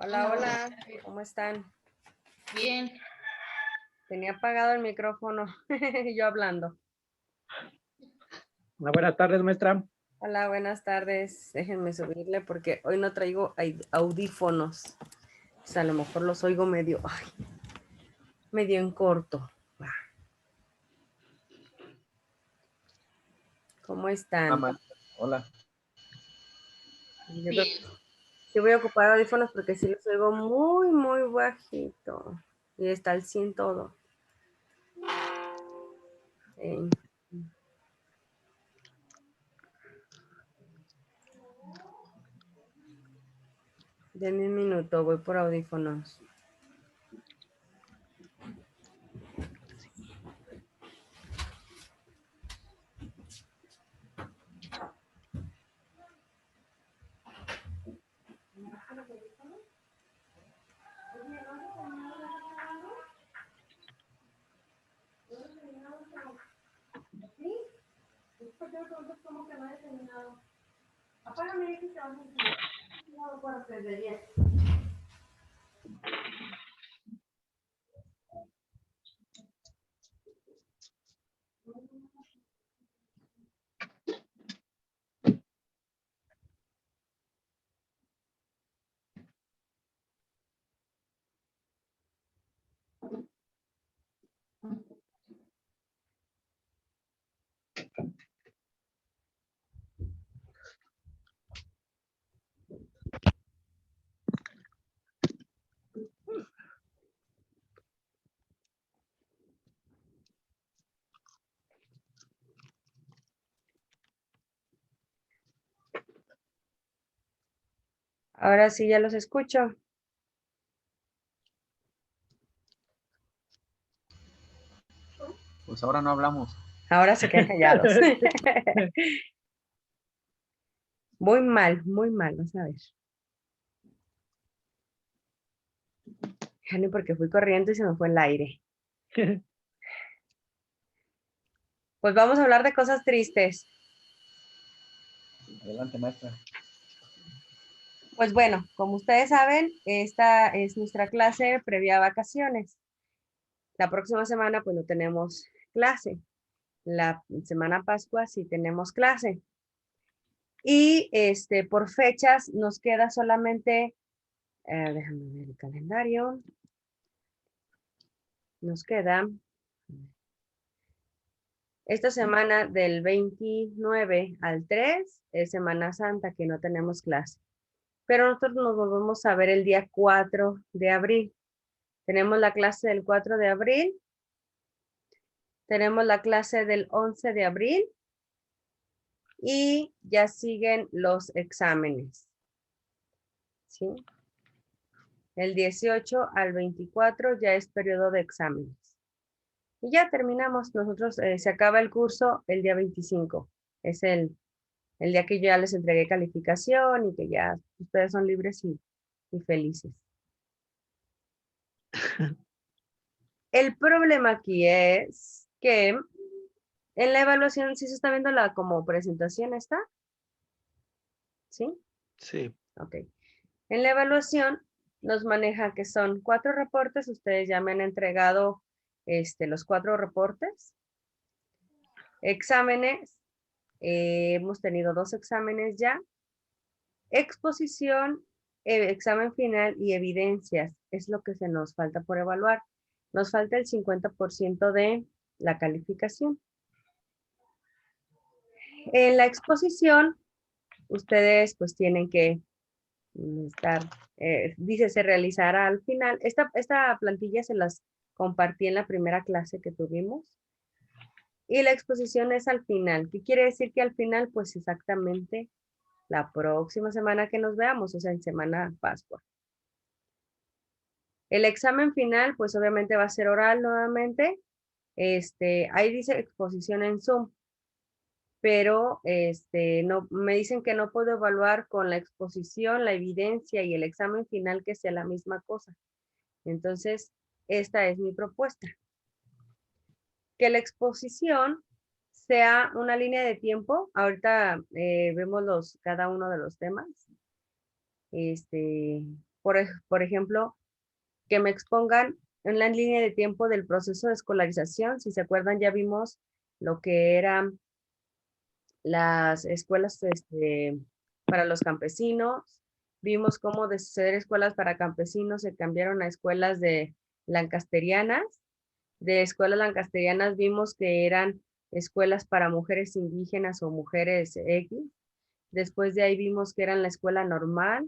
Hola, hola, ¿cómo están? Bien. Tenía apagado el micrófono, yo hablando. Buenas tardes, maestra. Hola, buenas tardes. Déjenme subirle porque hoy no traigo audífonos. O sea, a lo mejor los oigo medio en corto. Va. ¿Cómo están? Hola. Yo creo Bien. que sí voy a ocupar audífonos porque sí los oigo muy bajito. Y está al 100 todo. Sí. Denme un minuto, voy por audífonos. ¿Cómo que no he terminado? Apágame y te vas a enseñar. No, para perder bien. Ahora sí ya los escucho. Pues ahora no hablamos. Ahora se quedan callados. Muy mal, vas a ver. Ya ni porque fui corriendo y se me fue el aire. Pues vamos a hablar de cosas tristes. Adelante, maestra. Pues bueno, como ustedes saben, esta es nuestra clase previa a vacaciones. La próxima semana pues no tenemos clase. La semana Pascua sí tenemos clase. Y por fechas nos queda solamente, déjame ver el calendario. Nos queda esta semana del 29 al 3 es Semana Santa, que no tenemos clase. Pero nosotros nos volvemos a ver el día 4 de abril. Tenemos la clase del 4 de abril. Tenemos la clase del 11 de abril. Y ya siguen los exámenes. ¿Sí? El 18 al 24 ya es periodo de exámenes. Y ya terminamos. Nosotros se acaba el curso el día 25. Es el día que yo ya les entregué calificación y que ya ustedes son libres y felices. El problema aquí es que en la evaluación, ¿sí se está viendo la como presentación esta? ¿Sí? Sí. Ok. En la evaluación nos maneja que son 4 reportes. Ustedes ya me han entregado los 4 reportes. Exámenes. Hemos tenido 2 exámenes ya. Exposición, examen final y evidencias es lo que se nos falta por evaluar. Nos falta el 50% de la calificación. En la exposición, ustedes pues tienen que estar, dice, se realizará al final. Esta plantilla se las compartí en la primera clase que tuvimos. Y la exposición es al final. ¿Qué quiere decir que al final? Pues exactamente la próxima semana que nos veamos, o sea, en semana Pascua. El examen final, pues obviamente va a ser oral nuevamente. Ahí dice exposición en Zoom, pero no, me dicen que no puedo evaluar con la exposición, la evidencia y el examen final que sea la misma cosa. Entonces, esta es mi propuesta. Que la exposición sea una línea de tiempo. Ahorita vemos cada uno de los temas. por ejemplo, que me expongan en la línea de tiempo del proceso de escolarización. Si se acuerdan, ya vimos lo que eran las escuelas para los campesinos. Vimos cómo de ser escuelas para campesinos se cambiaron a escuelas de lancasterianas. De escuelas lancasterianas vimos que eran escuelas para mujeres indígenas o mujeres X. Después de ahí vimos que eran la escuela normal.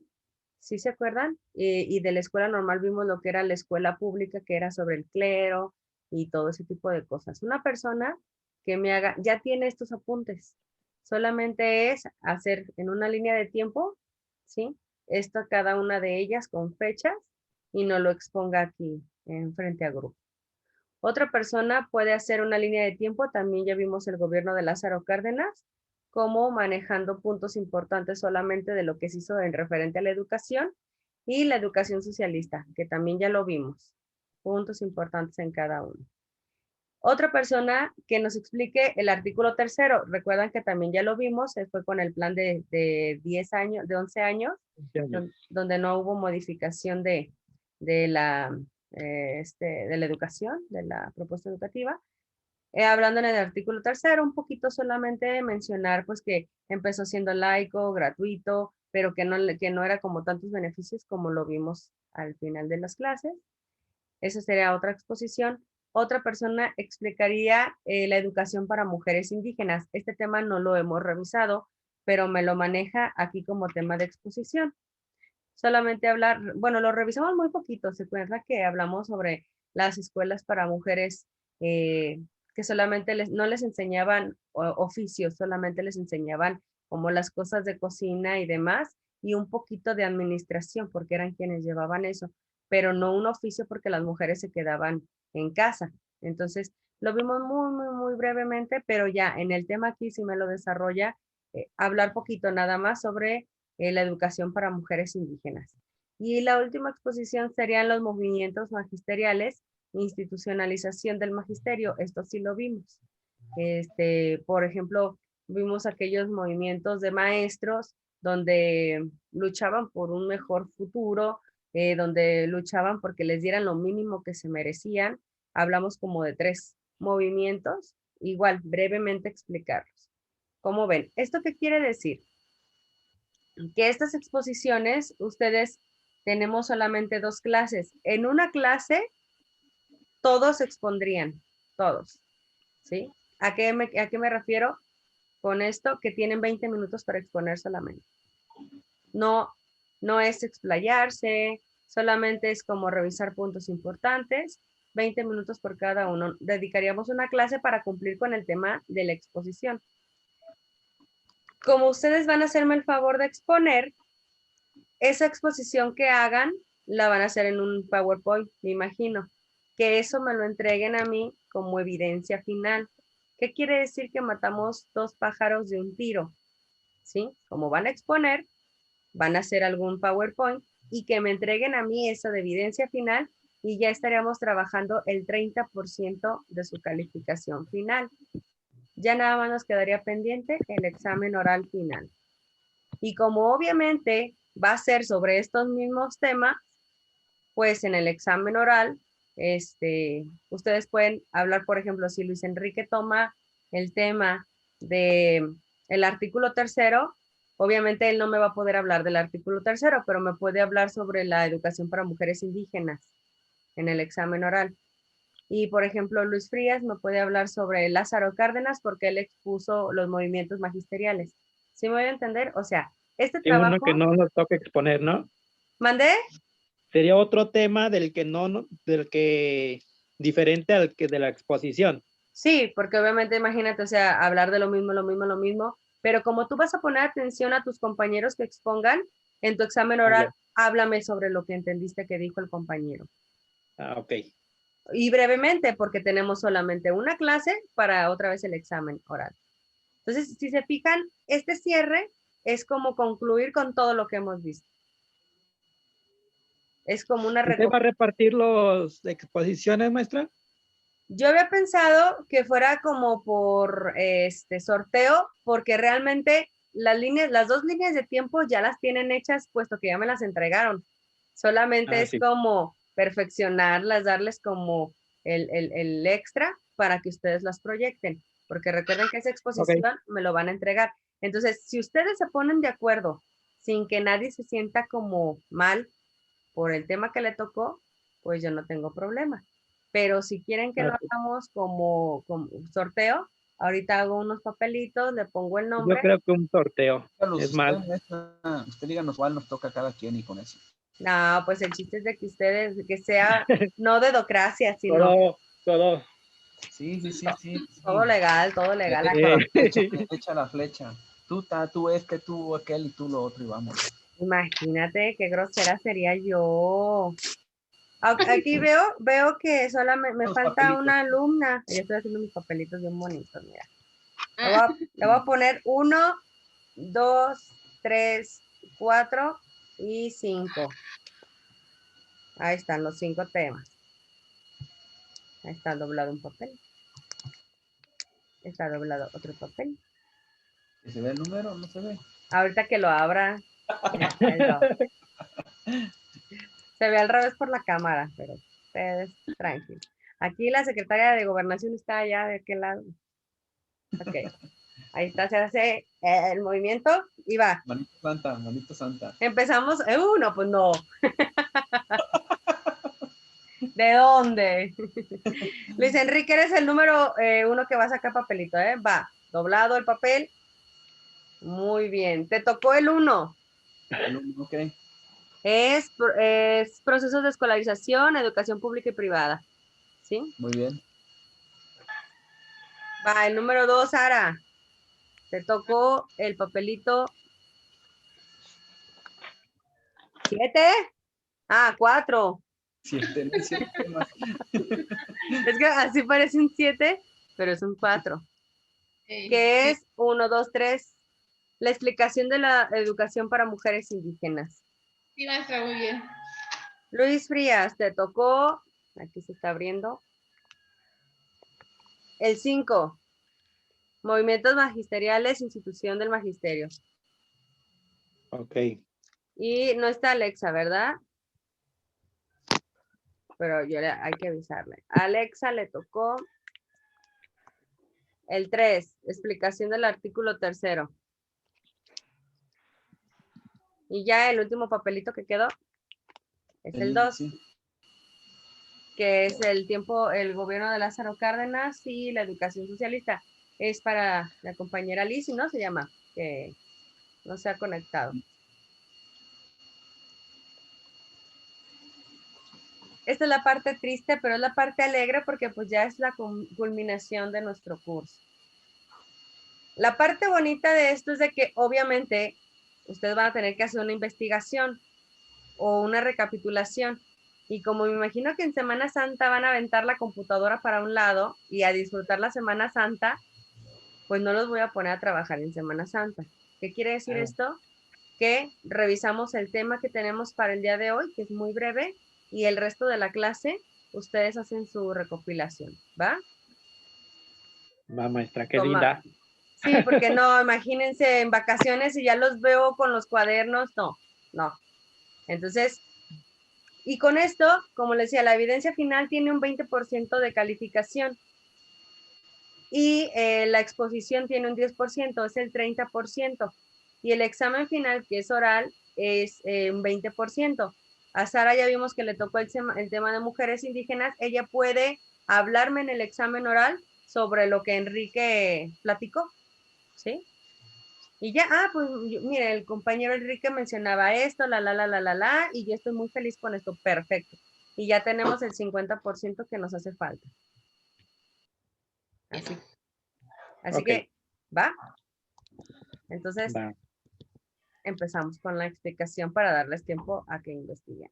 ¿Sí se acuerdan? Y de la escuela normal vimos lo que era la escuela pública, que era sobre el clero y todo ese tipo de cosas. Una persona que me haga, ya tiene estos apuntes. Solamente es hacer en una línea de tiempo, ¿sí? Esto cada una de ellas con fechas y no lo exponga aquí en frente a grupo. Otra persona puede hacer una línea de tiempo, también ya vimos el gobierno de Lázaro Cárdenas, como manejando puntos importantes solamente de lo que se hizo en referente a la educación y la educación socialista, que también ya lo vimos, puntos importantes en cada uno. Otra persona que nos explique el artículo 3º, recuerdan que también ya lo vimos, fue con el plan de 10 años, de 11 años, donde no hubo modificación de la educación, de la propuesta educativa. Hablando en el artículo 3º, un poquito solamente mencionar pues que empezó siendo laico, gratuito, pero que no era como tantos beneficios como lo vimos al final de las clases. Esa sería otra exposición. Otra persona explicaría la educación para mujeres indígenas. Este tema no lo hemos revisado, pero me lo maneja aquí como tema de exposición. Solamente hablar, bueno, lo revisamos muy poquito. Se acuerda que hablamos sobre las escuelas para mujeres que solamente no les enseñaban oficios, solamente les enseñaban como las cosas de cocina y demás, y un poquito de administración, porque eran quienes llevaban eso, pero no un oficio porque las mujeres se quedaban en casa. Entonces, lo vimos muy, muy, muy brevemente, pero ya en el tema aquí sí me lo desarrolla, hablar poquito nada más sobre la educación para mujeres indígenas. Y la última exposición serían los movimientos magisteriales, institucionalización del magisterio. Esto sí lo vimos. Por ejemplo, vimos aquellos movimientos de maestros donde luchaban por un mejor futuro, donde luchaban porque les dieran lo mínimo que se merecían. Hablamos como de 3 movimientos, igual brevemente explicarlos. ¿Cómo ven? ¿Esto qué quiere decir? Que estas exposiciones, ustedes tenemos solamente 2 clases. En una clase, todos expondrían, todos, ¿sí? ¿A qué me refiero con esto? Que tienen 20 minutos para exponer solamente. No, no es explayarse, solamente es como revisar puntos importantes, 20 minutos por cada uno. Dedicaríamos una clase para cumplir con el tema de la exposición. Como ustedes van a hacerme el favor de exponer, esa exposición que hagan la van a hacer en un PowerPoint, me imagino. Que eso me lo entreguen a mí como evidencia final. ¿Qué quiere decir? Que matamos 2 pájaros de un tiro, ¿sí? Como van a exponer, van a hacer algún PowerPoint y que me entreguen a mí eso de evidencia final y ya estaríamos trabajando el 30% de su calificación final. Ya nada más nos quedaría pendiente el examen oral final. Y como obviamente va a ser sobre estos mismos temas, pues en el examen oral, ustedes pueden hablar, por ejemplo, si Luis Enrique toma el tema de el artículo 3º, obviamente él no me va a poder hablar del artículo 3º, pero me puede hablar sobre la educación para mujeres indígenas en el examen oral. Y, por ejemplo, Luis Frías me puede hablar sobre Lázaro Cárdenas porque él expuso los movimientos magisteriales. ¿Sí me voy a entender? O sea, este Hay uno trabajo... que no nos toca exponer, ¿no? ¿Mandé? Sería otro tema del que diferente al que de la exposición. Sí, porque obviamente imagínate, o sea, hablar de lo mismo, pero como tú vas a poner atención a tus compañeros que expongan en tu examen oral, háblame sobre lo que entendiste que dijo el compañero. Ok. Y brevemente, porque tenemos solamente una clase para otra vez el examen oral. Entonces, si se fijan, este cierre es como concluir con todo lo que hemos visto. Es como una ¿Usted va a repartir las exposiciones, maestra? Yo había pensado que fuera como por sorteo, porque realmente las 2 líneas de tiempo ya las tienen hechas, puesto que ya me las entregaron. Solamente es sí. como perfeccionarlas, darles como el extra para que ustedes las proyecten. Porque recuerden que esa exposición me lo van a entregar. Entonces, si ustedes se ponen de acuerdo sin que nadie se sienta como mal por el tema que le tocó, pues yo no tengo problema. Pero si quieren que lo Ok. hagamos como sorteo, ahorita hago unos papelitos, le pongo el Yo nombre. creo que un sorteo Carlos, es mal. usted díganos cuál nos toca a cada quien y con eso. No, pues el chiste es de que ustedes, que sea no dedocracia, sino Todo. Sí. todo legal, todo legal. Echa la flecha. Tú este, tú aquel y tú lo otro y vamos. Imagínate qué grosera sería yo. Aquí veo que solamente me Los falta papelitos. una alumna. Yo estoy haciendo mis papelitos bien bonitos, mira. Le voy a poner 1, 2, 3, 4 y 5. Ahí están los 5 temas. Ahí está doblado un papel. Está doblado otro papel. ¿Que se ve el número? ¿No se ve? Ahorita que lo abra, el 2. Se ve al revés por la cámara, pero ustedes tranquilos. Aquí la secretaria de Gobernación está allá de aquel lado. Ok. Ahí está, se hace el movimiento y va. Manito santa. Empezamos. No, pues no. ¿De dónde? Luis Enrique, eres el número 1 que va a sacar papelito, ¿eh? Va. Doblado el papel. Muy bien. Te tocó el 1. Ok, Es procesos de escolarización, educación pública y privada. ¿Sí? muy bien. Va, el número 2, Sara. Te tocó el papelito 7. 4. 7, no es 7 temas. Es que así parece un 7, pero es un 4. Que es 1, 2, 3. La explicación de la educación para mujeres indígenas. Sí, maestra, muy bien. Luis Frías, te tocó. Aquí se está abriendo. El 5. Movimientos magisteriales, institución del magisterio. Ok. Y no está Alexa, ¿verdad? Pero hay que avisarle. A Alexa le tocó el 3, explicación del artículo 3. Y ya el último papelito que quedó es el 2, Sí. que es el tiempo, el gobierno de Lázaro Cárdenas y la educación socialista. Es para la compañera Lizy, ¿no? Se llama, que no se ha conectado. Esta es la parte triste, pero es la parte alegre porque pues ya es la culminación de nuestro curso. La parte bonita de esto es de que obviamente ustedes van a tener que hacer una investigación o una recapitulación. Y como me imagino que en Semana Santa van a aventar la computadora para un lado y a disfrutar la Semana Santa, pues no los voy a poner a trabajar en Semana Santa. ¿Qué quiere decir esto? Que revisamos el tema que tenemos para el día de hoy, que es muy breve, y el resto de la clase, ustedes hacen su recopilación, ¿va? Va, maestra, qué linda. Sí, porque no, imagínense en vacaciones y ya los veo con los cuadernos, no. Entonces, y con esto, como les decía, la evidencia final tiene un 20% de calificación y la exposición tiene un 10%, es el 30%. Y el examen final, que es oral, es un 20%. A Sara ya vimos que le tocó el tema de mujeres indígenas. Ella puede hablarme en el examen oral sobre lo que Enrique platicó, ¿sí? Y ya, pues mire, el compañero Enrique mencionaba esto, y yo estoy muy feliz con esto, perfecto. Y ya tenemos el 50% que nos hace falta. Así Ok. que, ¿va? Entonces, Va. empezamos con la explicación para darles tiempo a que investiguen.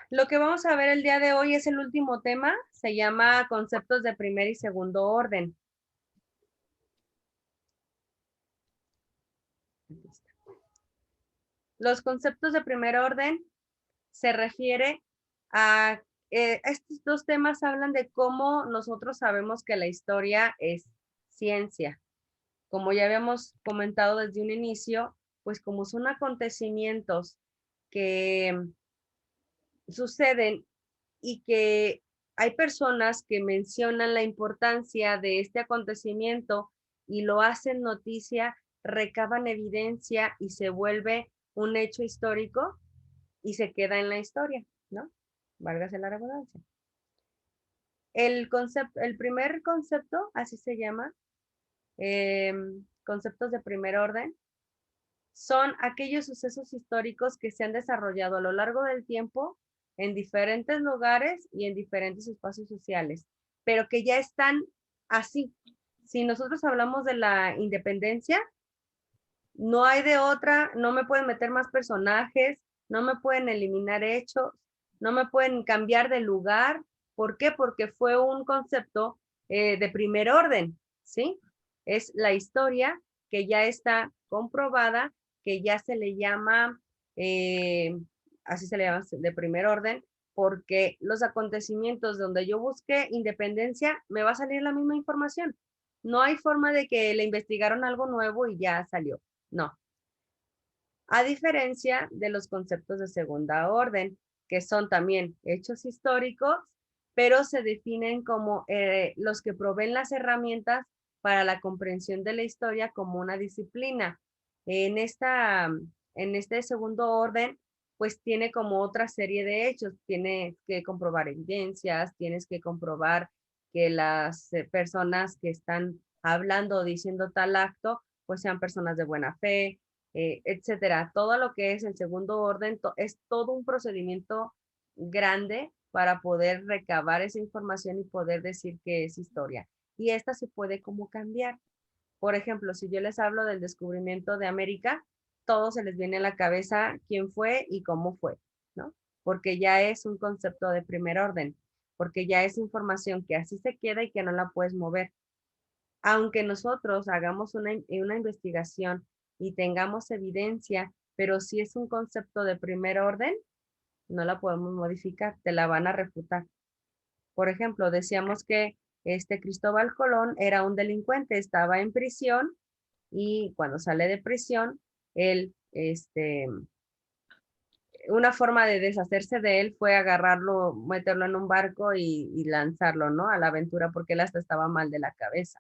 Lo que vamos a ver el día de hoy es el último tema, se llama conceptos de primer y segundo orden. Los conceptos de primer orden se refiere a, estos dos temas hablan de cómo nosotros sabemos que la historia es ciencia. Como ya habíamos comentado desde un inicio, pues como son acontecimientos que suceden y que hay personas que mencionan la importancia de este acontecimiento y lo hacen noticia, recaban evidencia y se vuelve un hecho histórico y se queda en la historia, ¿no? Válgase la redundancia. El primer concepto, así se llama, conceptos de primer orden, son aquellos sucesos históricos que se han desarrollado a lo largo del tiempo en diferentes lugares y en diferentes espacios sociales, pero que ya están así. Si nosotros hablamos de la independencia, no hay de otra, no me pueden meter más personajes, no me pueden eliminar hechos, no me pueden cambiar de lugar. ¿Por qué? Porque fue un concepto de primer orden, ¿sí? Es la historia que ya está comprobada, que ya se le llama, así se le llama de primer orden, porque los acontecimientos donde yo busque independencia, me va a salir la misma información. No hay forma de que le investigaron algo nuevo y ya salió. No. A diferencia de los conceptos de segunda orden, que son también hechos históricos, pero se definen como los que proveen las herramientas para la comprensión de la historia como una disciplina. En este segundo orden, pues tiene como otra serie de hechos. Tienes que comprobar evidencias, tienes que comprobar que las personas que están hablando o diciendo tal acto, pues sean personas de buena fe, etcétera. Todo lo que es el segundo orden es todo un procedimiento grande para poder recabar esa información y poder decir que es historia. Y esta se puede como cambiar. Por ejemplo, si yo les hablo del descubrimiento de América, todo se les viene a la cabeza quién fue y cómo fue, ¿no? Porque ya es un concepto de primer orden, porque ya es información que así se queda y que no la puedes mover. Aunque nosotros hagamos una investigación y tengamos evidencia, pero si es un concepto de primer orden, no la podemos modificar, te la van a refutar. Por ejemplo, decíamos que Cristóbal Colón era un delincuente, estaba en prisión y cuando sale de prisión, él, una forma de deshacerse de él fue agarrarlo, meterlo en un barco y lanzarlo, ¿no? A la aventura porque él hasta estaba mal de la cabeza.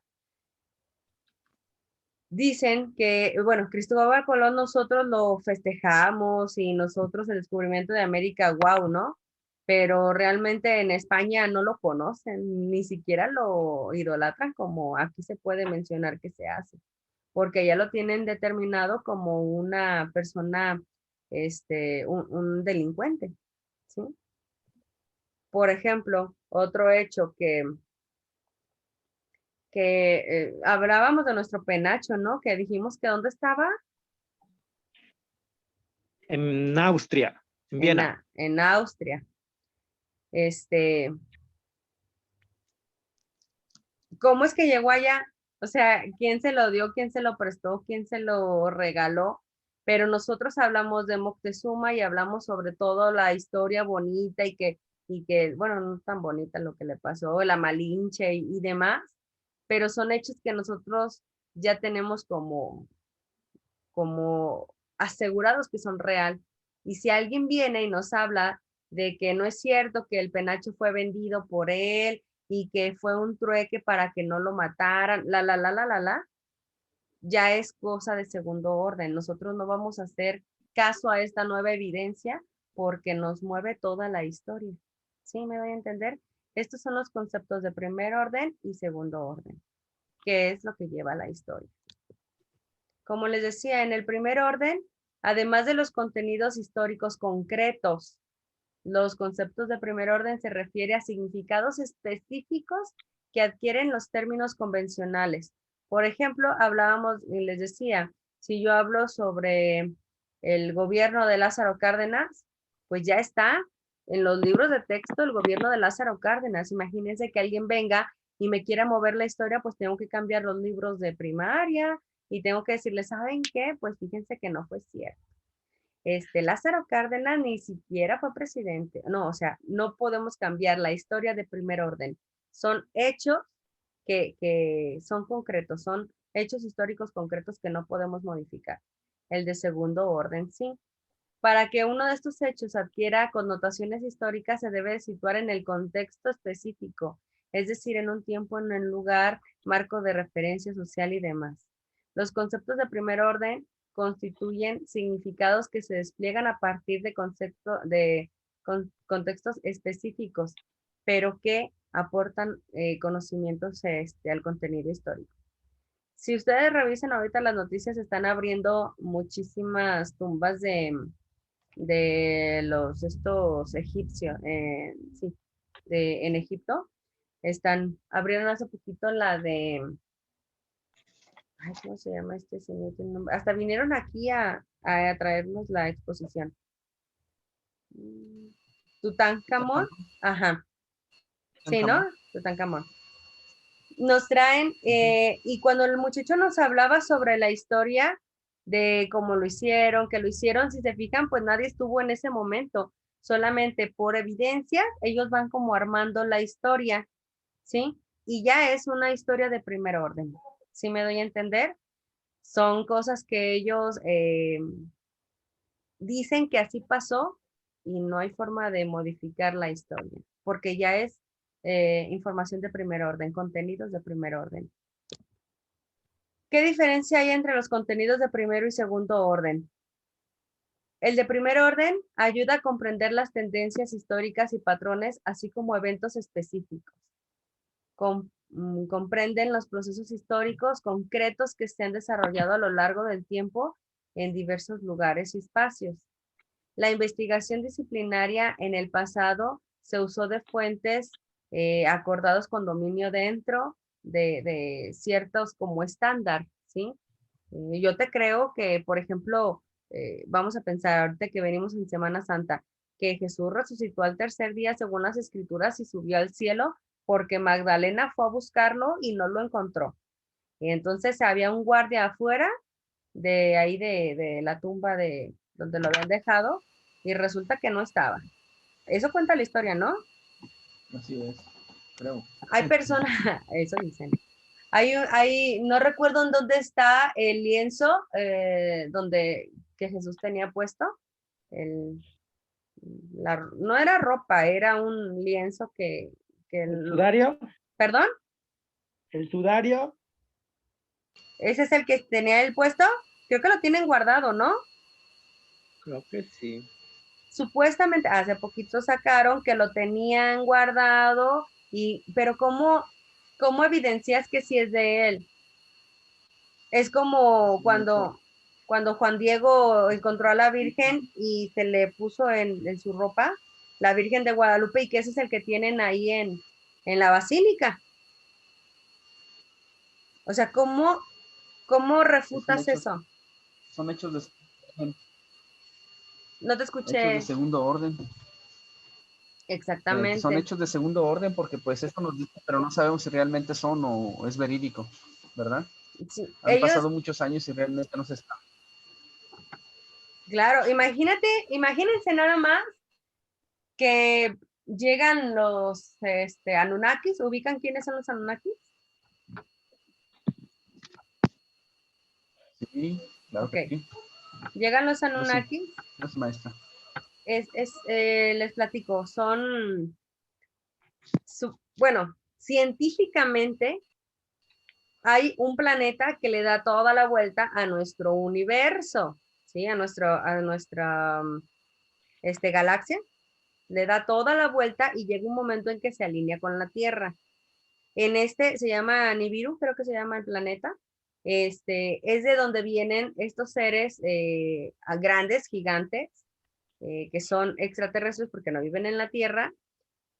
Dicen que, bueno, Cristóbal Colón nosotros lo festejamos y nosotros el descubrimiento de América, wow, ¿no? Pero realmente en España no lo conocen, ni siquiera lo idolatran como aquí se puede mencionar que se hace, porque ya lo tienen determinado como una persona, un delincuente, ¿sí? Por ejemplo, otro hecho que hablábamos de nuestro penacho, ¿no? Que dijimos que ¿dónde estaba? En Austria, en Viena. En Austria. ¿Cómo es que llegó allá? O sea, ¿quién se lo dio? ¿Quién se lo prestó? ¿Quién se lo regaló? Pero nosotros hablamos de Moctezuma y hablamos sobre todo la historia bonita y que, bueno, no tan bonita lo que le pasó, la Malinche y demás, pero son hechos que nosotros ya tenemos como asegurados que son real. Y si alguien viene y nos habla de que no es cierto que el penacho fue vendido por él y que fue un trueque para que no lo mataran, ya es cosa de segundo orden. Nosotros no vamos a hacer caso a esta nueva evidencia porque nos mueve toda la historia. ¿Sí me voy a entender? Estos son los conceptos de primer orden y segundo orden, que es lo que lleva la historia. Como les decía, en el primer orden, además de los contenidos históricos concretos, los conceptos de primer orden se refiere a significados específicos que adquieren los términos convencionales. Por ejemplo, hablábamos, y les decía, si yo hablo sobre el gobierno de Lázaro Cárdenas, pues ya está en los libros de texto el gobierno de Lázaro Cárdenas. Imagínense que alguien venga y me quiera mover la historia, pues tengo que cambiar los libros de primaria y tengo que decirles, ¿saben qué? Pues fíjense que no fue cierto. Lázaro Cárdenas ni siquiera fue presidente. No, o sea, no podemos cambiar la historia de primer orden. Son hechos que son concretos, son hechos históricos concretos que no podemos modificar. El de segundo orden, sí. Para que uno de estos hechos adquiera connotaciones históricas, se debe situar en el contexto específico, es decir, en un tiempo, en un lugar, marco de referencia social y demás. Los conceptos de primer orden constituyen significados que se despliegan a partir de contextos específicos, pero que aportan conocimientos al contenido histórico. Si ustedes revisan ahorita las noticias, están abriendo muchísimas tumbas de estos egipcios, sí, en Egipto. Abrieron hace poquito la de, ay, ¿cómo se llama este señor? Tiene un nombre. Hasta vinieron aquí a traernos la exposición. Tutankamón, ajá, sí, ¿no? Tutankamón. Nos traen, y cuando el muchacho nos hablaba sobre la historia de cómo lo hicieron, que lo hicieron, si se fijan, pues nadie estuvo en ese momento, solamente por evidencia, ellos van como armando la historia, ¿sí? Y ya es una historia de primer orden, ¿sí me doy a entender? Son cosas que ellos dicen que así pasó y no hay forma de modificar la historia, porque ya es información de primer orden, contenidos de primer orden. ¿Qué diferencia hay entre los contenidos de primero y segundo orden? El de primer orden ayuda a comprender las tendencias históricas y patrones, así como eventos específicos. Comprenden los procesos históricos concretos que se han desarrollado a lo largo del tiempo en diversos lugares y espacios. La investigación disciplinaria en el pasado se usó de fuentes acordados con dominio dentro de ciertos como estándar, ¿sí? Yo te creo que, por ejemplo, vamos a pensar ahorita que venimos en Semana Santa, que Jesús resucitó al tercer día según las escrituras y subió al cielo porque Magdalena fue a buscarlo y no lo encontró. Y entonces había un guardia afuera de ahí de la tumba de donde lo habían dejado y resulta que no estaba. Eso cuenta la historia, ¿no? Así es, creo. Hay personas, eso dicen. No recuerdo en dónde está el lienzo que Jesús tenía puesto. El, no era ropa, era un lienzo ¿El sudario? ¿Perdón? ¿El sudario? ¿Ese es el que tenía él puesto? Creo que lo tienen guardado, ¿no? Creo que sí. Supuestamente hace poquito sacaron que lo tenían guardado, pero ¿cómo evidencias que sí es de él? Es como cuando Juan Diego encontró a la Virgen y se le puso en su ropa, la Virgen de Guadalupe, y que ese es el que tienen ahí en la basílica. O sea, ¿cómo refutas eso? Son hechos de No te escuché segundo orden. Que son exactamente. hechos de segundo orden porque pues esto nos dice, pero no sabemos si realmente son o es verídico, ¿verdad? Sí, Han pasado muchos años y realmente no se está. Claro, imagínense nada más que llegan los Anunnakis. ¿Ubican quiénes son los Anunnakis? Sí, claro Okay. que sí. Llegan los Anunnakis. No es maestra. Les platico, bueno, científicamente hay un planeta que le da toda la vuelta a nuestro universo, ¿sí? A nuestra galaxia, le da toda la vuelta y llega un momento en que se alinea con la Tierra. Se llama Nibiru, creo que se llama el planeta. Es de donde vienen estos seres grandes, gigantes, que son extraterrestres porque no viven en la Tierra,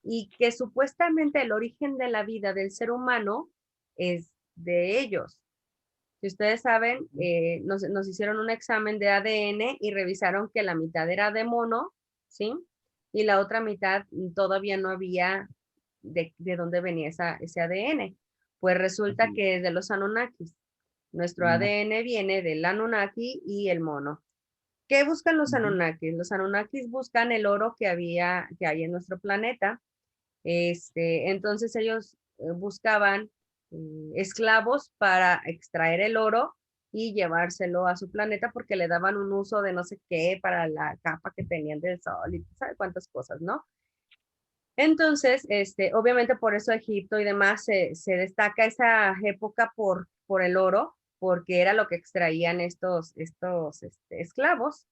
y que supuestamente el origen de la vida del ser humano es de ellos. Si ustedes saben, nos hicieron un examen de ADN y revisaron que la mitad era de mono, ¿sí? Y la otra mitad todavía no había de dónde venía ese ADN. Pues resulta que es de los Anunnakis. Nuestro ADN viene del Anunnaki y el mono. ¿Qué buscan los Anunnakis? Los Anunnakis buscan el oro que hay en nuestro planeta. Entonces ellos buscaban esclavos para extraer el oro y llevárselo a su planeta porque le daban un uso de no sé qué para la capa que tenían del sol y sabe cuántas cosas, ¿no? Entonces, obviamente por eso Egipto y demás se destaca esa época por el oro, porque era lo que extraían estos esclavos.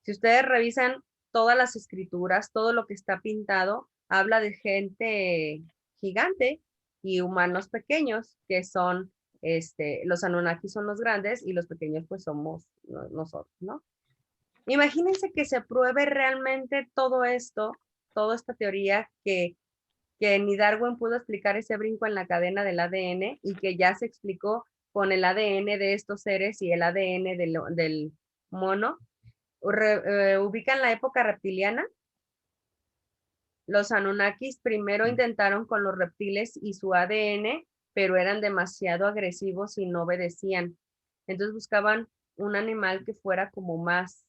Si ustedes revisan todas las escrituras, todo lo que está pintado, habla de gente gigante y humanos pequeños, que son, los Anunnaki son los grandes y los pequeños pues somos nosotros, ¿no? Imagínense que se pruebe realmente todo esto, toda esta teoría que ni Darwin pudo explicar ese brinco en la cadena del ADN y que ya se explicó con el ADN de estos seres y el ADN del mono. Ubican la época reptiliana. Los Anunnakis primero intentaron con los reptiles y su ADN, pero eran demasiado agresivos y no obedecían. Entonces buscaban un animal que fuera como más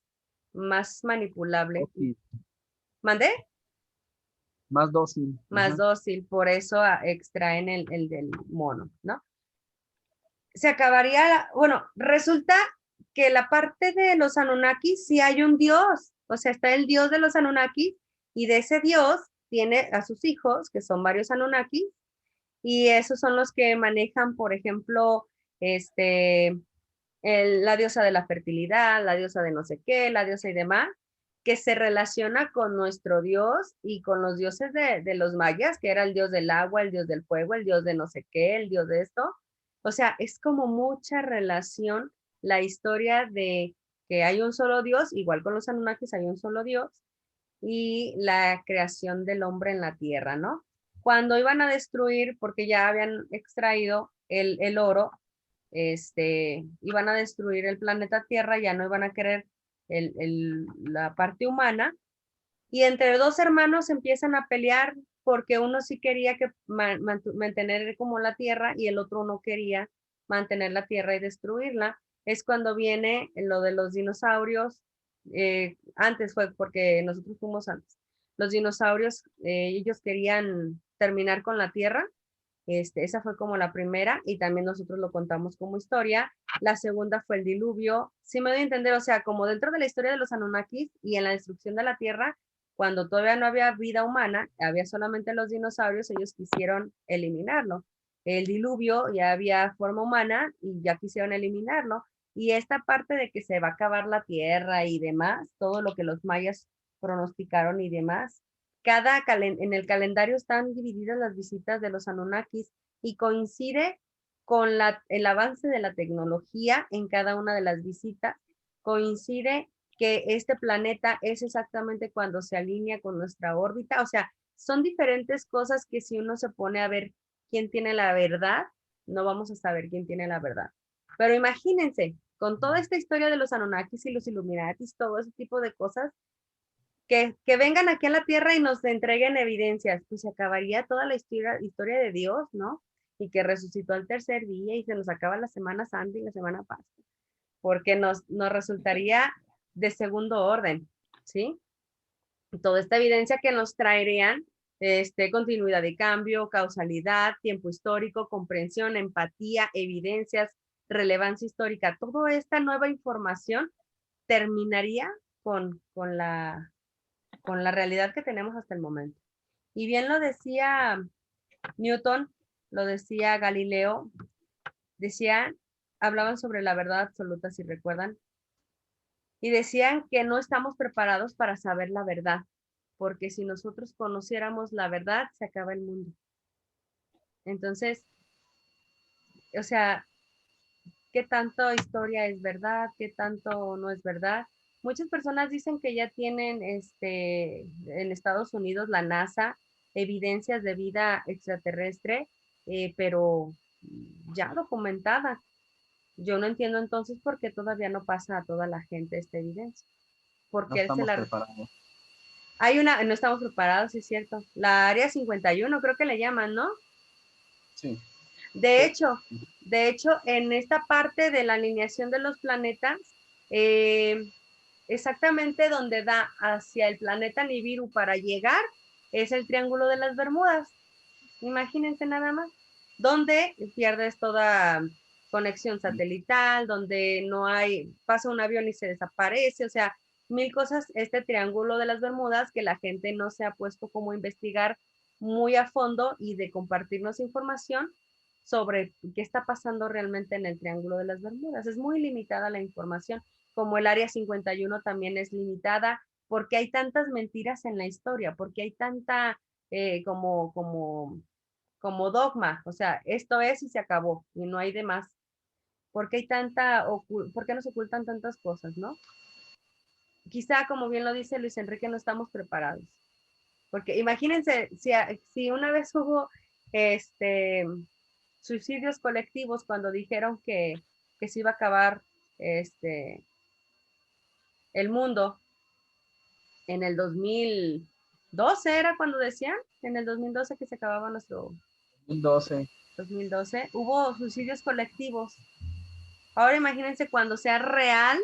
manipulable. Dócil, ¿Mandé? más dócil. Más Ajá. dócil, por eso extraen el del mono, ¿no? Se acabaría, bueno, resulta que la parte de los Anunnakis sí hay un dios, o sea, está el dios de los Anunnakis y de ese dios tiene a sus hijos, que son varios Anunnakis, y esos son los que manejan, por ejemplo, la diosa de la fertilidad, la diosa de no sé qué, la diosa y demás, que se relaciona con nuestro dios y con los dioses de los mayas, que era el dios del agua, el dios del fuego, el dios de no sé qué, el dios de esto. O sea, es como mucha relación la historia de que hay un solo dios, igual con los Anunnakis hay un solo dios, y la creación del hombre en la tierra, ¿no? Cuando iban a destruir, porque ya habían extraído el oro, iban a destruir el planeta Tierra, ya no iban a querer la parte humana, y entre dos hermanos empiezan a pelear porque uno sí quería que mantener como la Tierra y el otro no quería mantener la Tierra y destruirla. Es cuando viene lo de los dinosaurios, antes fue porque nosotros fuimos antes. Los dinosaurios, ellos querían terminar con la Tierra. Esa fue como la primera y también nosotros lo contamos como historia. La segunda fue el diluvio. Sí me doy a entender, o sea, como dentro de la historia de los Anunnakis y en la destrucción de la Tierra, cuando todavía no había vida humana, había solamente los dinosaurios, ellos quisieron eliminarlo. El diluvio ya había forma humana y ya quisieron eliminarlo. Y esta parte de que se va a acabar la Tierra y demás, todo lo que los mayas pronosticaron y demás, en el calendario están divididas las visitas de los Anunnakis y coincide con el avance de la tecnología en cada una de las visitas, coincide que este planeta es exactamente cuando se alinea con nuestra órbita, o sea, son diferentes cosas que si uno se pone a ver quién tiene la verdad, no vamos a saber quién tiene la verdad. Pero imagínense, con toda esta historia de los Anunnakis y los Illuminatis, todo ese tipo de cosas, que vengan aquí a la tierra y nos entreguen evidencias, pues se acabaría toda la historia de Dios, ¿no? Y que resucitó al tercer día y se nos acaba la Semana Santa y la Semana Pascua, porque nos resultaría de segundo orden, ¿sí? Toda esta evidencia que nos traerían, continuidad de cambio, causalidad, tiempo histórico, comprensión, empatía, evidencias, relevancia histórica, toda esta nueva información terminaría con la realidad que tenemos hasta el momento. Y bien lo decía Newton, lo decía Galileo, hablaban sobre la verdad absoluta, si recuerdan, y decían que no estamos preparados para saber la verdad, porque si nosotros conociéramos la verdad, se acaba el mundo. Entonces, o sea, ¿qué tanto historia es verdad? ¿Qué tanto no es verdad? Muchas personas dicen que ya tienen en Estados Unidos, la NASA, evidencias de vida extraterrestre, pero ya documentada. Yo no entiendo entonces por qué todavía no pasa a toda la gente esta evidencia. No Porque estamos preparados. no estamos preparados, es cierto. La Área 51 creo que le llaman, ¿no? Sí. De Sí. hecho, en esta parte de la alineación de los planetas, exactamente donde da hacia el planeta Nibiru para llegar, es el Triángulo de las Bermudas. Imagínense nada más. Donde pierdes toda conexión satelital, donde no hay, pasa un avión y se desaparece, o sea, mil cosas, este triángulo de las Bermudas que la gente no se ha puesto como a investigar muy a fondo y de compartirnos información sobre qué está pasando realmente en el triángulo de las Bermudas. Es muy limitada la información, como el área 51 también es limitada, porque hay tantas mentiras en la historia, porque hay tanta como dogma, o sea, esto es y se acabó, y no hay de más. ¿Por qué hay por qué nos ocultan tantas cosas, no? Quizá, como bien lo dice Luis Enrique, no estamos preparados. Porque imagínense, si una vez hubo suicidios colectivos cuando dijeron que se iba a acabar el mundo en el 2012, era cuando decían, en el 2012 que se acababa nuestro 2012. 2012, hubo suicidios colectivos. Ahora imagínense cuando sea real.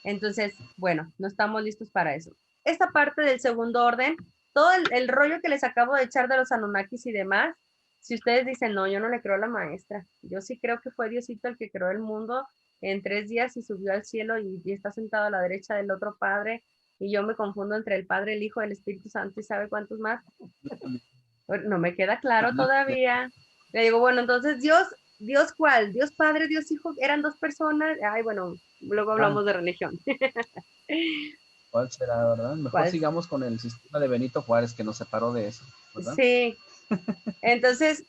Entonces, bueno, no estamos listos para eso. Esta parte del segundo orden, todo el rollo que les acabo de echar de los Anunnakis y demás, si ustedes dicen, no, yo no le creo a la maestra, yo sí creo que fue Diosito el que creó el mundo en 3 días y subió al cielo y está sentado a la derecha del otro Padre, y yo me confundo entre el Padre, el Hijo, el Espíritu Santo y sabe cuántos más. No me queda claro todavía. Le digo, bueno, entonces ¿Dios cuál? ¿Dios Padre, Dios Hijo? ¿Eran 2 personas? Ay, bueno, luego hablamos de religión. ¿Cuál será, verdad? Mejor ¿Cuál? sigamos con el sistema de Benito Juárez que nos separó de eso, ¿verdad? Sí. Entonces,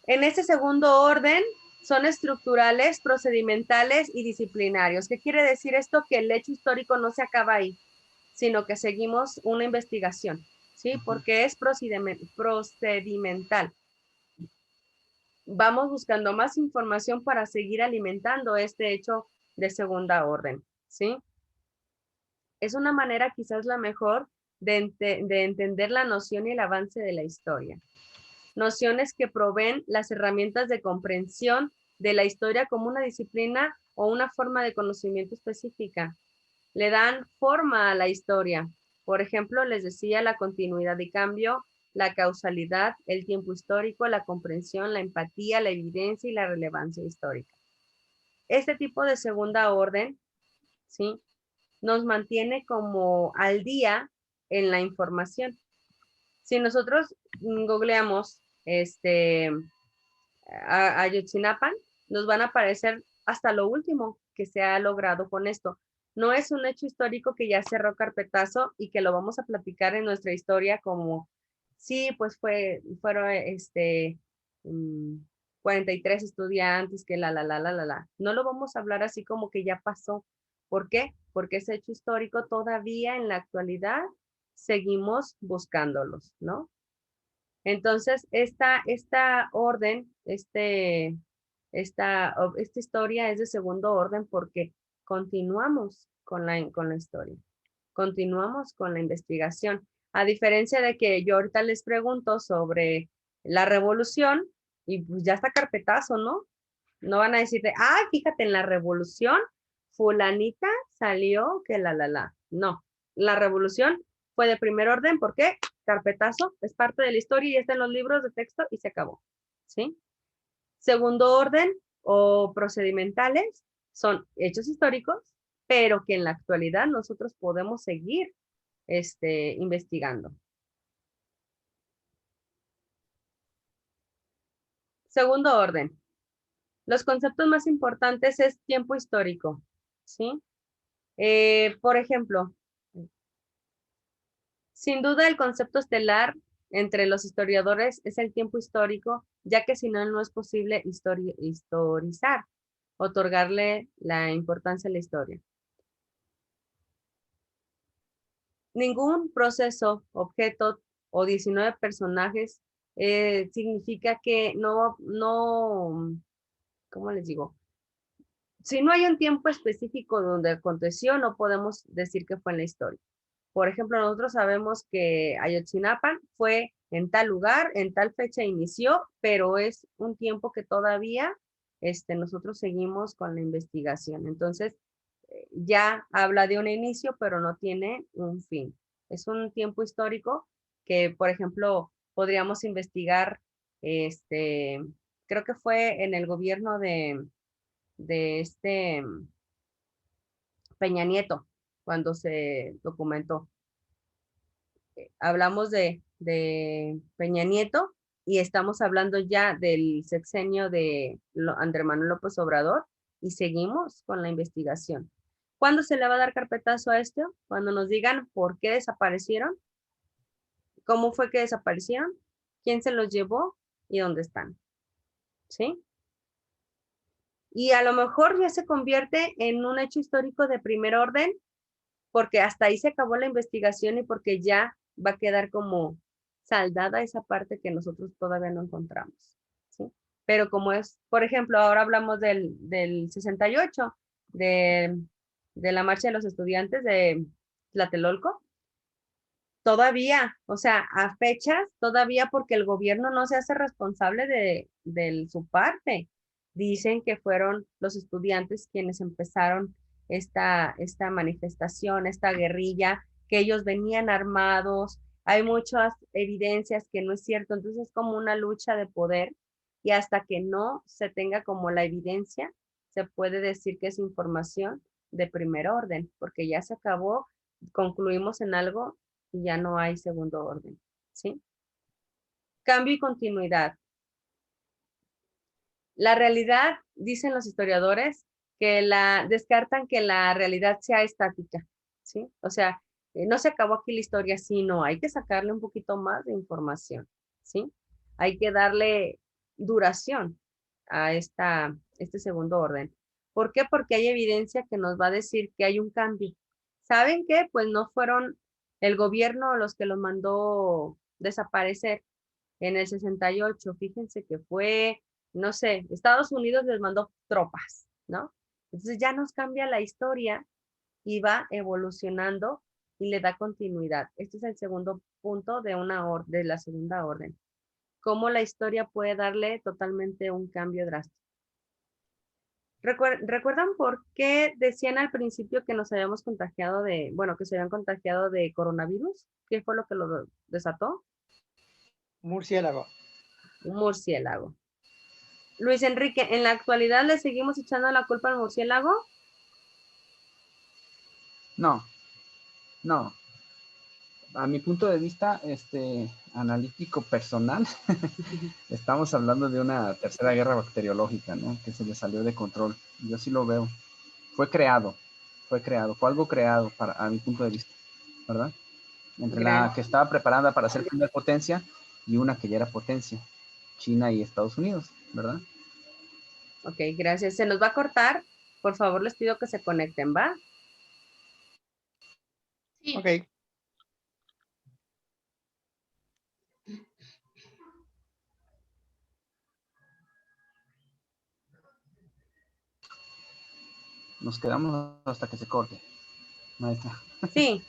en ese segundo orden son estructurales, procedimentales y disciplinarios. ¿Qué quiere decir esto? Que el hecho histórico no se acaba ahí, sino que seguimos una investigación, ¿sí? Porque es procedimental. Vamos buscando más información para seguir alimentando este hecho de segunda orden, ¿sí? Es una manera quizás la mejor de entender la noción y el avance de la historia. Nociones que proveen las herramientas de comprensión de la historia como una disciplina o una forma de conocimiento específica. Le dan forma a la historia. Por ejemplo, les decía la continuidad y cambio, la causalidad, el tiempo histórico, la comprensión, la empatía, la evidencia y la relevancia histórica. Este tipo de segunda orden, ¿sí?, nos mantiene como al día en la información. Si nosotros googleamos Ayotzinapa, nos van a aparecer hasta lo último que se ha logrado con esto. No es un hecho histórico que ya cerró carpetazo y que lo vamos a platicar en nuestra historia como, sí, pues fueron 43 estudiantes que la. No lo vamos a hablar así como que ya pasó. ¿Por qué? Porque ese hecho histórico todavía en la actualidad seguimos buscándolos, ¿no? Entonces, esta orden, esta historia es de segundo orden porque continuamos con la historia, continuamos con la investigación. A diferencia de que yo ahorita les pregunto sobre la revolución y pues ya está carpetazo, ¿no? No van a decirte, ah, fíjate, en la revolución, fulanita salió que la. No, la revolución fue de primer orden, ¿por qué? Carpetazo, es parte de la historia y está en los libros de texto y se acabó, ¿sí? Segundo orden o procedimentales son hechos históricos, pero que en la actualidad nosotros podemos seguir investigando. Segundo orden. Los conceptos más importantes es tiempo histórico, ¿sí? Por ejemplo, sin duda el concepto estelar entre los historiadores es el tiempo histórico, ya que si no, no es posible historizar, otorgarle la importancia a la historia. Ningún proceso, objeto o 19 personajes significa que no, ¿cómo les digo? Si no hay un tiempo específico donde aconteció, no podemos decir que fue en la historia. Por ejemplo, nosotros sabemos que Ayotzinapa fue en tal lugar, en tal fecha inició, pero es un tiempo que todavía nosotros seguimos con la investigación. Entonces, ya habla de un inicio, pero no tiene un fin. Es un tiempo histórico que, por ejemplo, podríamos investigar creo que fue en el gobierno de Peña Nieto, cuando se documentó. Hablamos de Peña Nieto y estamos hablando ya del sexenio de Andrés Manuel López Obrador y seguimos con la investigación. ¿Cuándo se le va a dar carpetazo a esto? Cuando nos digan por qué desaparecieron, cómo fue que desaparecieron, quién se los llevó y dónde están. ¿Sí? Y a lo mejor ya se convierte en un hecho histórico de primer orden, porque hasta ahí se acabó la investigación y porque ya va a quedar como saldada esa parte que nosotros todavía no encontramos, ¿sí? Pero como es, por ejemplo, ahora hablamos del 68, de la marcha de los estudiantes de Tlatelolco, todavía, o sea, a fechas, todavía porque el gobierno no se hace responsable de su parte. Dicen que fueron los estudiantes quienes empezaron esta manifestación, esta guerrilla, que ellos venían armados. Hay muchas evidencias que no es cierto, entonces es como una lucha de poder y hasta que no se tenga como la evidencia, se puede decir que es información de primer orden, porque ya se acabó, concluimos en algo y ya no hay segundo orden, ¿sí? Cambio y continuidad. La realidad, dicen los historiadores, que descartan que la realidad sea estática, ¿sí? O sea, no se acabó aquí la historia, sino hay que sacarle un poquito más de información, ¿sí? Hay que darle duración a este segundo orden. ¿Por qué? Porque hay evidencia que nos va a decir que hay un cambio. ¿Saben qué? Pues no fueron el gobierno los que los mandó desaparecer en el 68. Fíjense que fue, no sé, Estados Unidos les mandó tropas, ¿no? Entonces ya nos cambia la historia y va evolucionando y le da continuidad. Este es el segundo punto de la segunda orden. Cómo la historia puede darle totalmente un cambio drástico. ¿Recuerdan por qué decían al principio que nos habíamos contagiado que se habían contagiado de coronavirus? ¿Qué fue lo que lo desató? Murciélago. Un murciélago. Luis Enrique, ¿en la actualidad le seguimos echando la culpa al murciélago? No, no. A mi punto de vista, analítico personal, estamos hablando de una tercera guerra bacteriológica, ¿no? Que se le salió de control. Yo sí lo veo. Fue algo creado a mi punto de vista, ¿verdad? Entre la que estaba preparada para ser primera potencia y una que ya era potencia, China y Estados Unidos, ¿verdad? Ok, gracias. Se nos va a cortar. Por favor, les pido que se conecten, ¿va? Sí. Ok. Nos quedamos hasta que se corte, maestra. Sí,